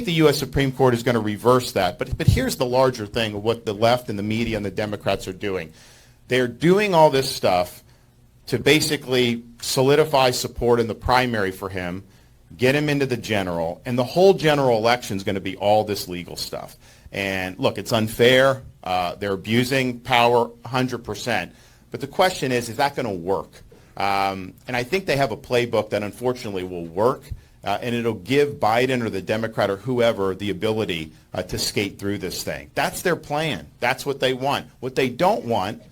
think the U.S. Supreme Court is going to reverse that. But here's the larger thing of what the left and the media and the Democrats are doing. They're doing all this stuff to basically solidify support in the primary for him, get him into the general, and the whole general election is going to be all this legal stuff. And look, it's unfair. They're abusing power 100%. But the question is that going to work? And I think they have a playbook that unfortunately will work, and it'll give Biden or the Democrat or whoever the ability to skate through this thing. That's their plan. That's what they want. What they don't want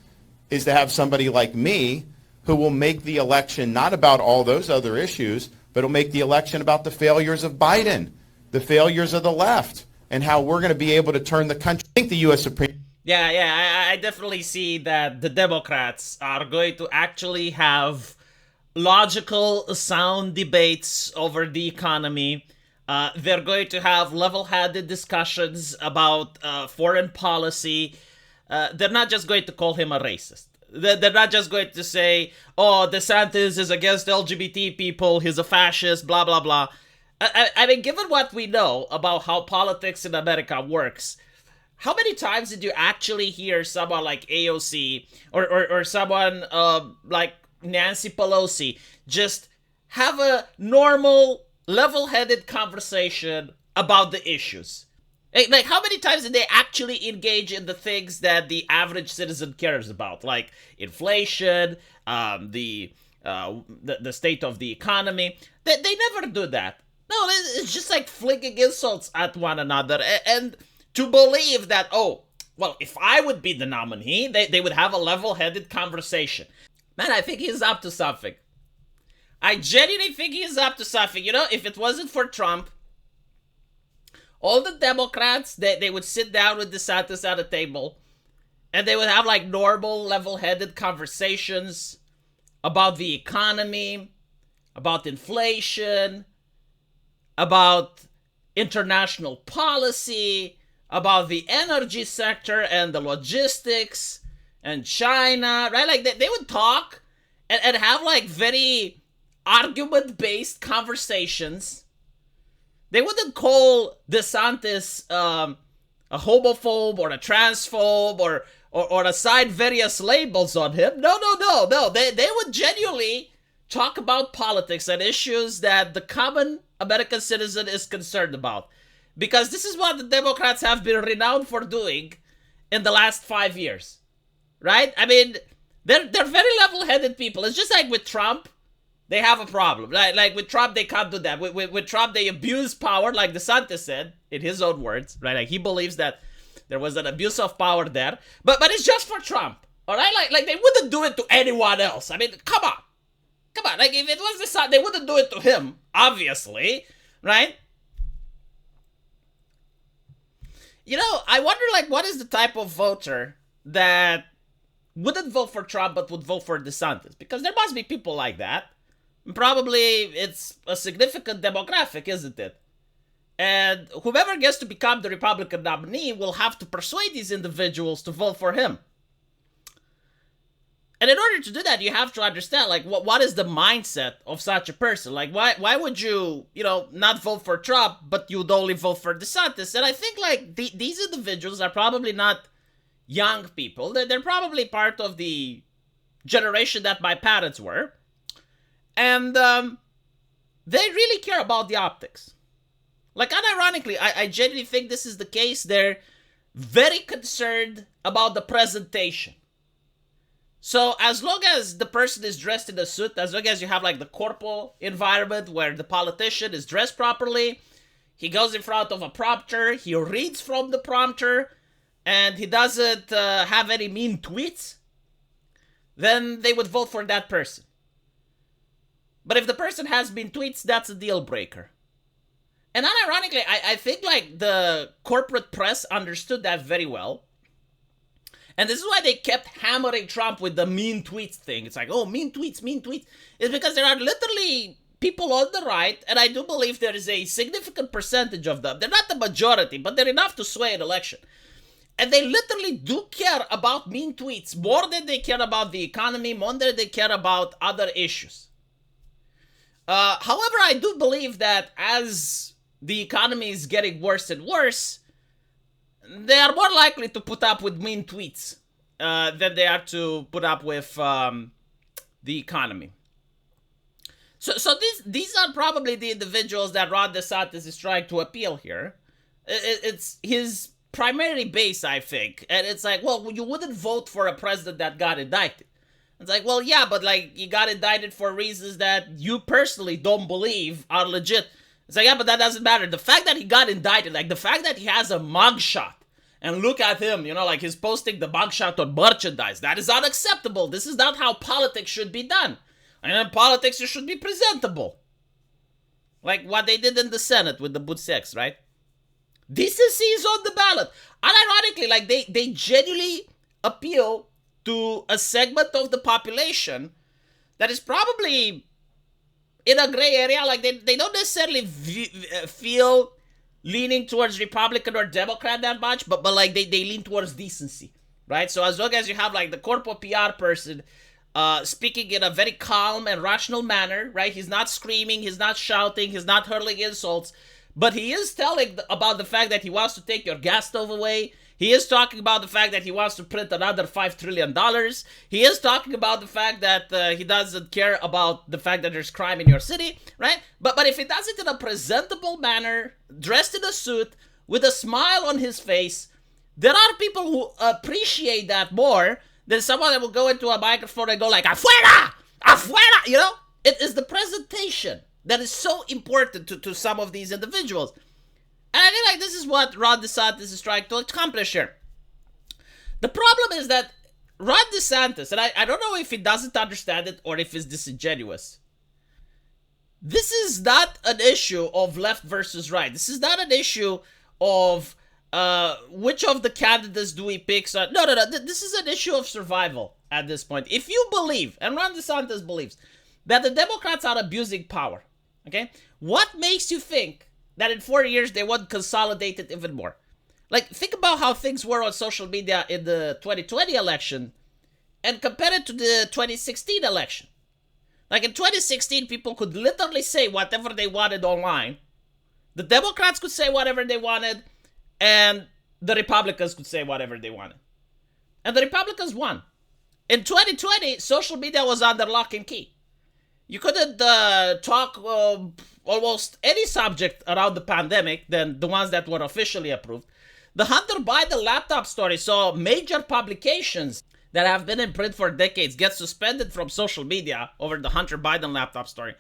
is to have somebody like me who will make the election not about all those other issues, but will make the election about the failures of Biden, the failures of the left, and how we're going to be able to turn the country. I think the U.S. Supreme... I definitely see that the Democrats are going to actually have logical, sound debates over the economy. They're going to have level-headed discussions about foreign policy. They're not just going to call him a racist. They're not just going to say, oh, DeSantis is against LGBT people, he's a fascist, blah, blah, blah. I mean, given what we know about how politics in America works, how many times did you actually hear someone like AOC or someone like Nancy Pelosi just have a normal, level-headed conversation about the issues? Like, how many times did they actually engage in the things that the average citizen cares about, like inflation, the state of the economy? They never do that. No, it's just like flinging insults at one another, and to believe that, oh, well, if I would be the nominee, they would have a level-headed conversation. Man, I think he's up to something. I genuinely think he's up to something. You know, if it wasn't for Trump, all the Democrats, they would sit down with DeSantis at a table, and they would have like normal, level-headed conversations about the economy, about inflation, about international policy, about the energy sector and the logistics and China, right? Like they would talk and have like very argument-based conversations. They wouldn't call DeSantis a homophobe or a transphobe or assign various labels on him. No. They would genuinely talk about politics and issues that the common American citizen is concerned about. Because this is what the Democrats have been renowned for doing in the last 5 years. Right? I mean, they're very level-headed people. It's just like with Trump, they have a problem. Like with Trump, they can't do that. With Trump, they abuse power, like DeSantis said, in his own words, right? Like he believes that there was an abuse of power there. But it's just for Trump, all right? Like they wouldn't do it to anyone else. I mean, come on. Like if it was DeSantis, they wouldn't do it to him, obviously, right? You know, I wonder, like, what is the type of voter that wouldn't vote for Trump but would vote for DeSantis? Because there must be people like that. Probably it's a significant demographic, isn't it? And whoever gets to become the Republican nominee will have to persuade these individuals to vote for him. And in order to do that, you have to understand, like, what is the mindset of such a person? Like, why would you, not vote for Trump, but you'd only vote for DeSantis? And I think, like, these individuals are probably not young people. They're probably part of the generation that my parents were. And they really care about the optics. Like, unironically, I genuinely think this is the case. They're very concerned about the presentation. So as long as the person is dressed in a suit, as long as you have like the corporal environment where the politician is dressed properly, he goes in front of a prompter, he reads from the prompter, and he doesn't have any mean tweets, then they would vote for that person. But if the person has mean tweets, that's a deal breaker. And unironically, I think like the corporate press understood that very well. And this is why they kept hammering Trump with the mean tweets thing. It's like, oh, mean tweets. It's because there are literally people on the right, and I do believe there is a significant percentage of them. They're not the majority, but they're enough to sway an election. And they literally do care about mean tweets more than they care about the economy, more than they care about other issues. However, I do believe that as the economy is getting worse and worse, they are more likely to put up with mean tweets than they are to put up with the economy. So these are probably the individuals that Ron DeSantis is trying to appeal here. It's his primary base, I think. And it's like, well, you wouldn't vote for a president that got indicted. It's like, well, yeah, but like he got indicted for reasons that you personally don't believe are legit. It's like, yeah, but that doesn't matter. The fact that he got indicted, like the fact that he has a mugshot, and look at him, you know, like he's posting the mugshot on merchandise. That is unacceptable. This is not how politics should be done. And in politics, it should be presentable. Like what they did in the Senate with the boot sex, right? Decency is on the ballot. And ironically, like they genuinely appeal to a segment of the population that is probably in a gray area. Like they don't necessarily feel leaning towards Republican or Democrat that much, but like they lean towards decency, right? So as long as you have like the corporate PR person speaking in a very calm and rational manner, right? He's not screaming, he's not shouting, he's not hurling insults, but he is telling about the fact that he wants to take your gas stove away. He is talking about the fact that he wants to print another $5 trillion. He is talking about the fact that he doesn't care about the fact that there's crime in your city, right? But if he does it in a presentable manner, dressed in a suit, with a smile on his face, there are people who appreciate that more than someone that will go into a microphone and go like, afuera! Afuera! You know? It is the presentation that is so important to some of these individuals. And I feel like this is what Ron DeSantis is trying to accomplish here. The problem is that Ron DeSantis, and I don't know if he doesn't understand it or if it's disingenuous. This is not an issue of left versus right. This is not an issue of which of the candidates do we pick. So, no. This is an issue of survival at this point. If you believe, and Ron DeSantis believes, that the Democrats are abusing power, okay? What makes you think that in 4 years they won't consolidate it even more? Like, think about how things were on social media in the 2020 election and compare it to the 2016 election. Like, in 2016, people could literally say whatever they wanted online. The Democrats could say whatever they wanted, and the Republicans could say whatever they wanted. And the Republicans won. In 2020, social media was under lock and key. You couldn't talk almost any subject around the pandemic than the ones that were officially approved. The Hunter Biden laptop story saw major publications that have been in print for decades get suspended from social media over the Hunter Biden laptop story.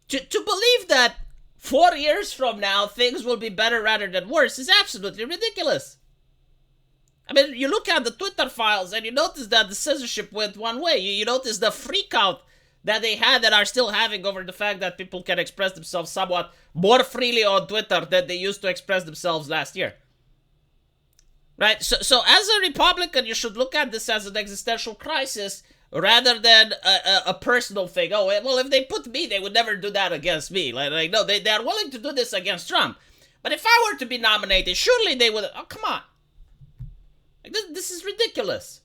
To believe that 4 years from now things will be better rather than worse is absolutely ridiculous. I mean, you look at the Twitter files and you notice that the censorship went one way. You notice the freak out that they had and are still having over the fact that people can express themselves somewhat more freely on Twitter than they used to express themselves last year. Right? So as a Republican, you should look at this as an existential crisis rather than a personal thing. Oh, well, if they put me, they would never do that against me. Like no, they are willing to do this against Trump. But if I were to be nominated, surely they would. Oh, come on. Like, this is ridiculous.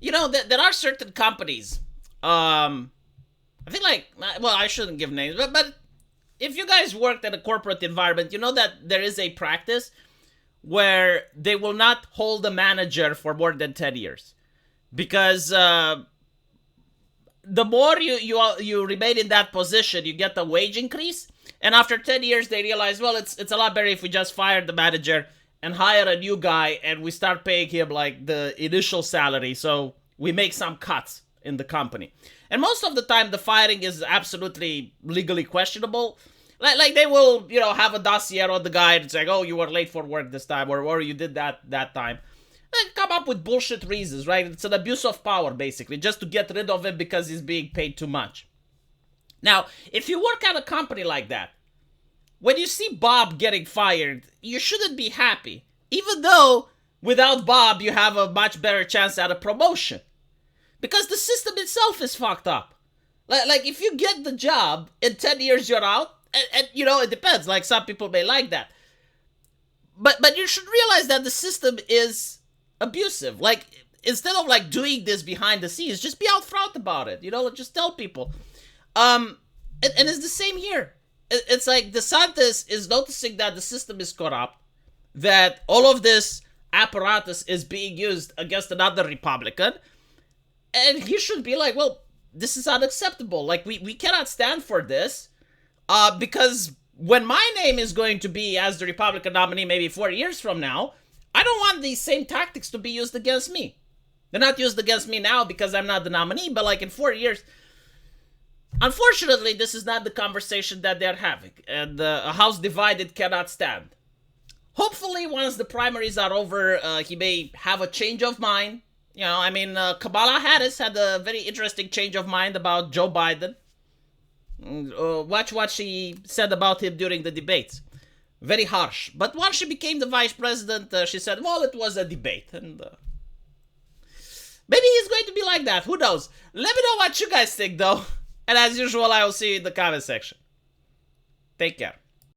You know, there are certain companies. I think well, I shouldn't give names, but if you guys worked in a corporate environment, you know that there is a practice where they will not hold a manager for more than 10 years. Because the more you remain in that position, you get a wage increase. And after 10 years, they realize, well, it's a lot better if we just fire the manager and hire a new guy and we start paying him like the initial salary. So we make some cuts in the company. And most of the time, the firing is absolutely legally questionable. Like they will, have a dossier on the guy and say, oh, you were late for work this time, or you did that time. They come up with bullshit reasons, right? It's an abuse of power, basically, just to get rid of him because he's being paid too much. Now, if you work at a company like that, when you see Bob getting fired, you shouldn't be happy. Even though, without Bob, you have a much better chance at a promotion. Because the system itself is fucked up. Like if you get the job, in 10 years you're out, and it depends. Like, some people may like that. But you should realize that the system is abusive. Like, instead of like doing this behind the scenes, just be out front about it. Just tell people. And it's the same here. it's like DeSantis is noticing that the system is corrupt, that all of this apparatus is being used against another Republican, and he should be like, well, this is unacceptable. Like, we cannot stand for this, because when my name is going to be as the Republican nominee maybe 4 years from now, I don't want these same tactics to be used against me. They're not used against me now because I'm not the nominee, but like in 4 years. Unfortunately, this is not the conversation that they're having, and a house divided cannot stand. Hopefully, once the primaries are over, he may have a change of mind. You know, I mean, Kamala Harris had a very interesting change of mind about Joe Biden. Watch what she said about him during the debates. Very harsh. But once she became the vice president, she said, well, it was a debate. And maybe he's going to be like that. Who knows? Let me know what you guys think, though. And as usual, I will see you in the comment section. Take care.